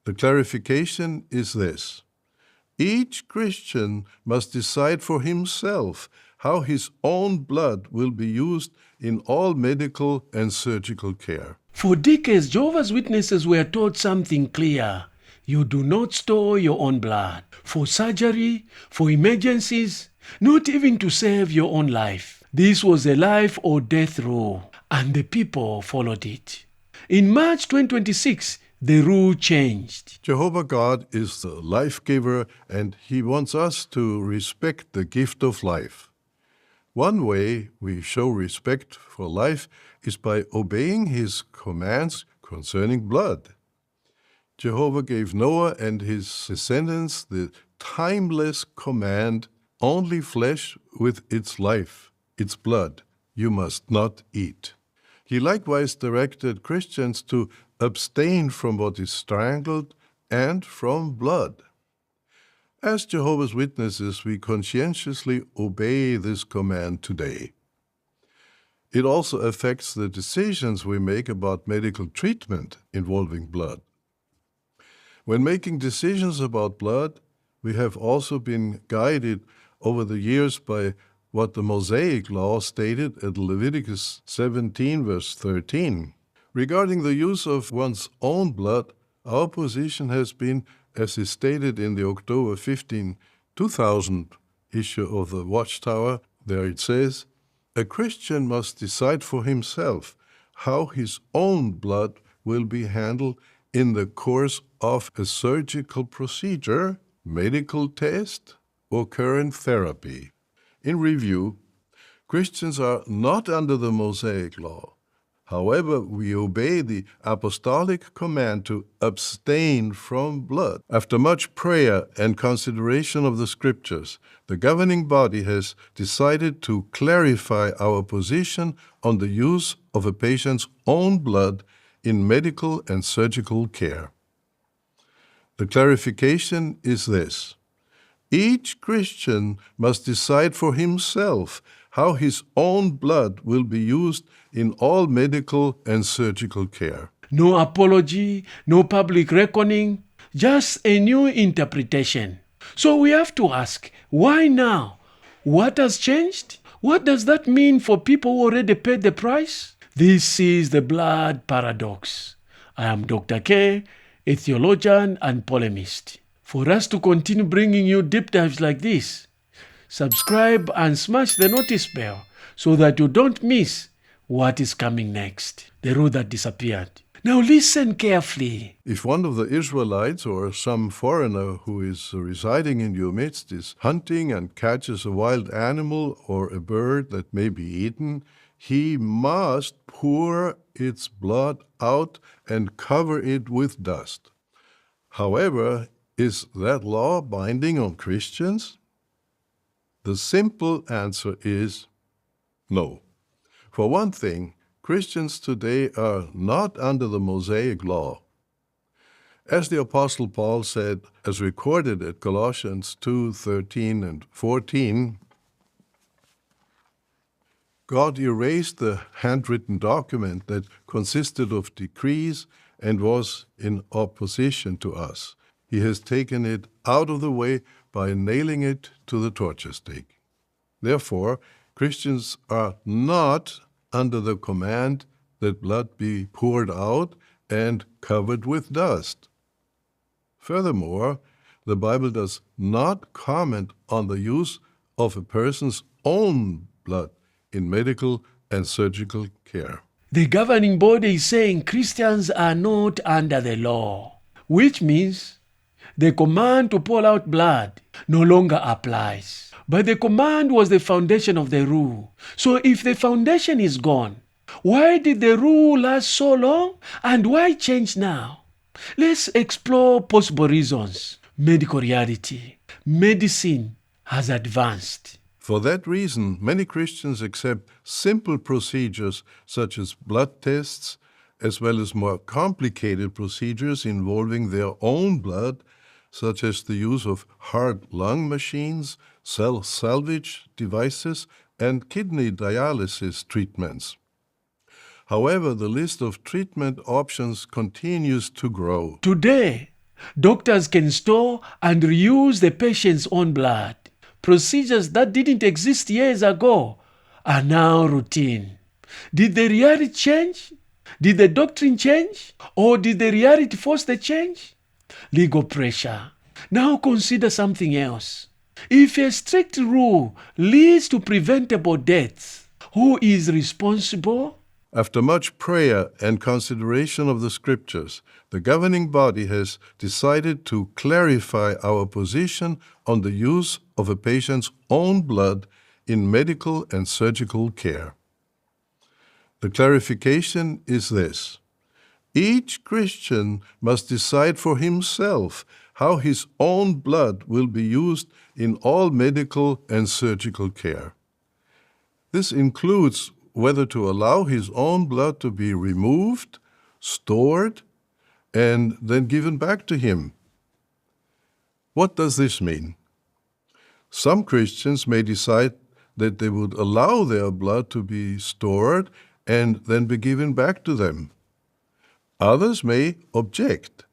The clarification is this: each Christian must decide for himself how his own blood will be used in all medical and surgical care. For decades, Jehovah's Witnesses were taught something clear. You do not store your own blood for surgery, for emergencies, not even to save your own life. This was a life or death rule, and the people followed it. In March 2026, the rule changed. Jehovah God is the life giver, and He wants us to respect the gift of life. One way we show respect for life is by obeying His commands concerning blood. Jehovah gave Noah and his descendants the timeless command, only flesh with its life, its blood, you must not eat. He likewise directed Christians to abstain from what is strangled and from blood. As Jehovah's Witnesses, we conscientiously obey this command today. It also affects the decisions we make about medical treatment involving blood. When making decisions about blood, we have also been guided over the years by what the Mosaic law stated at Leviticus 17, verse 13. Regarding the use of one's own blood, our position has been, as is stated in the October 15, 2000 issue of the Watchtower. There it says, a Christian must decide for himself how his own blood will be handled in the course of a surgical procedure, medical test, or current therapy. In review, Christians are not under the Mosaic law. However, we obey the apostolic command to abstain from blood. After much prayer and consideration of the Scriptures, the governing body has decided to clarify our position on the use of a patient's own blood in medical and surgical care. The clarification is this: each Christian must decide for himself how his own blood will be used in all medical and surgical care. No apology, no public reckoning, just a new interpretation. So we have to ask, why now? What has changed? What does that mean for people who already paid the price? This is the blood paradox. I am Dr. K, a theologian and polemist. For us to continue bringing you deep dives like this, subscribe and smash the notice bell so that you don't miss what is coming next, the rule that disappeared. Now listen carefully. If one of the Israelites or some foreigner who is residing in your midst is hunting and catches a wild animal or a bird that may be eaten, he must pour its blood out and cover it with dust. However, is that law binding on Christians? The simple answer is no. For one thing, Christians today are not under the Mosaic law. As the Apostle Paul said, as recorded at Colossians 2:13 and 14, God erased the handwritten document that consisted of decrees and was in opposition to us. He has taken it out of the way by nailing it to the torture stake. Therefore, Christians are not under the command that blood be poured out and covered with dust. Furthermore, the Bible does not comment on the use of a person's own blood in medical and surgical care. The governing body is saying Christians are not under the law, which means the command to pour out blood no longer applies. But the command was the foundation of the rule. So if the foundation is gone, why did the rule last so long and why change now? Let's explore possible reasons. Medical reality. Medicine has advanced. For that reason, many Christians accept simple procedures such as blood tests, as well as more complicated procedures involving their own blood, such as the use of heart-lung machines, cell salvage devices, and kidney dialysis treatments. However, the list of treatment options continues to grow. Today, Doctors can store and reuse the patient's own blood. Procedures that didn't exist years ago are now routine. Did the reality change? Did the doctrine change? Or did the reality force the change? Legal pressure. Now consider something else. If a strict rule leads to preventable deaths, who is responsible? After much prayer and consideration of the scriptures, the governing body has decided to clarify our position on the use of a patient's own blood in medical and surgical care. The clarification is this: each Christian must decide for himself how his own blood will be used in all medical and surgical care. This includes whether to allow his own blood to be removed, stored, and then given back to him. What does this mean? Some Christians may decide that they would allow their blood to be stored and then be given back to them. Others may object.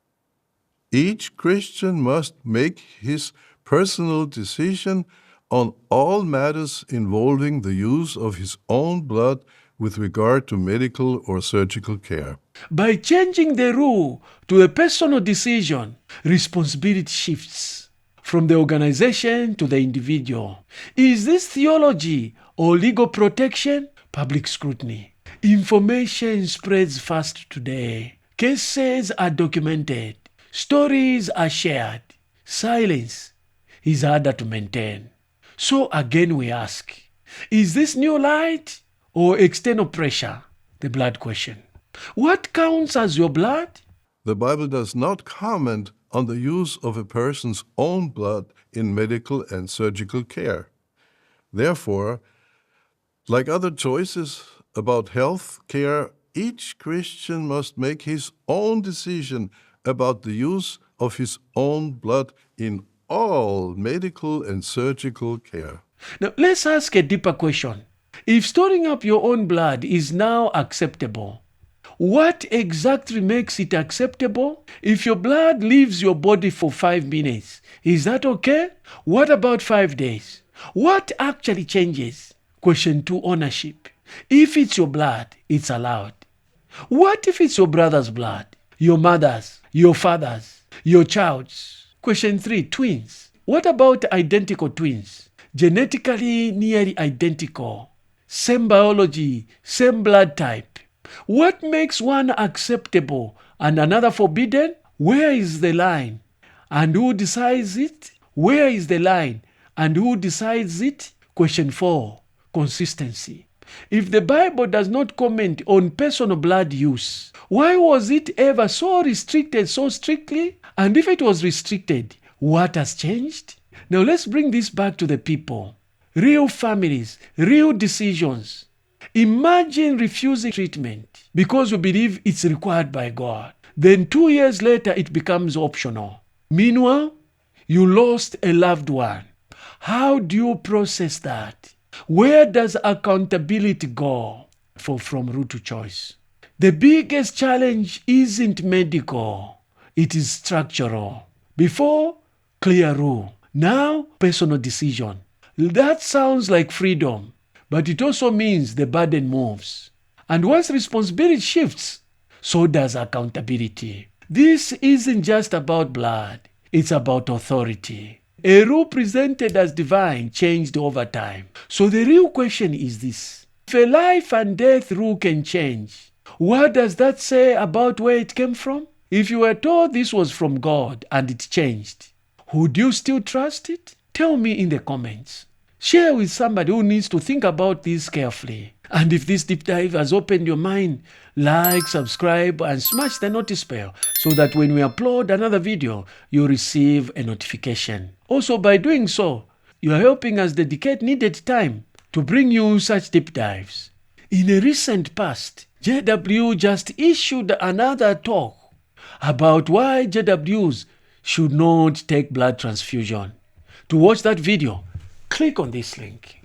Each Christian must make his personal decision on all matters involving the use of his own blood with regard to medical or surgical care. By changing the rule to a personal decision, responsibility shifts from the organization to the individual. Is this theology or legal protection? Public scrutiny. Information spreads fast today. Cases are documented. Stories are shared. Silence is harder to maintain. So again we ask, is this new light or external pressure? The blood question. What counts as your blood? The Bible does not comment on the use of a person's own blood in medical and surgical care. Therefore, like other choices about health care, each Christian must make his own decision about the use of his own blood in all medical and surgical care. Now let's ask a deeper question. If storing up your own blood is now acceptable, what exactly makes it acceptable? If your blood leaves your body for 5 minutes, is that okay? What about 5 days? What actually changes? Question 2, ownership. If it's your blood, it's allowed. What if it's your brother's blood, your mother's, your father's, your child's? Question 3, twins. What about identical twins? Genetically nearly identical, same biology, same blood type. What makes one acceptable and another forbidden? Where is the line? And who decides it? Where is the line? And who decides it? Question 4, consistency. If the Bible does not comment on personal blood use, why was it ever so restricted so strictly? And if it was restricted, what has changed? Now let's bring this back to the people. Real families, real decisions. Imagine refusing treatment because you believe it's required by God. Then 2 years later, it becomes optional. Meanwhile, you lost a loved one. How do you process that? Where does accountability go from rule to choice? The biggest challenge isn't medical, it is structural. Before, clear rule. Now, personal decision. That sounds like freedom, but it also means the burden moves. And once responsibility shifts, so does accountability. This isn't just about blood, it's about authority. A rule presented as divine changed over time. So the real question is this: if a life and death rule can change, what does that say about where it came from? If you were told this was from God and it changed, would you still trust it? Tell me in the comments. Share with somebody who needs to think about this carefully. And if this deep dive has opened your mind, like, subscribe, and smash the notice bell so that when we upload another video, you receive a notification. Also, by doing so, you are helping us dedicate needed time to bring you such deep dives. In a recent past, JW just issued another talk about why JWs should not take blood transfusion. To watch that video, click on this link.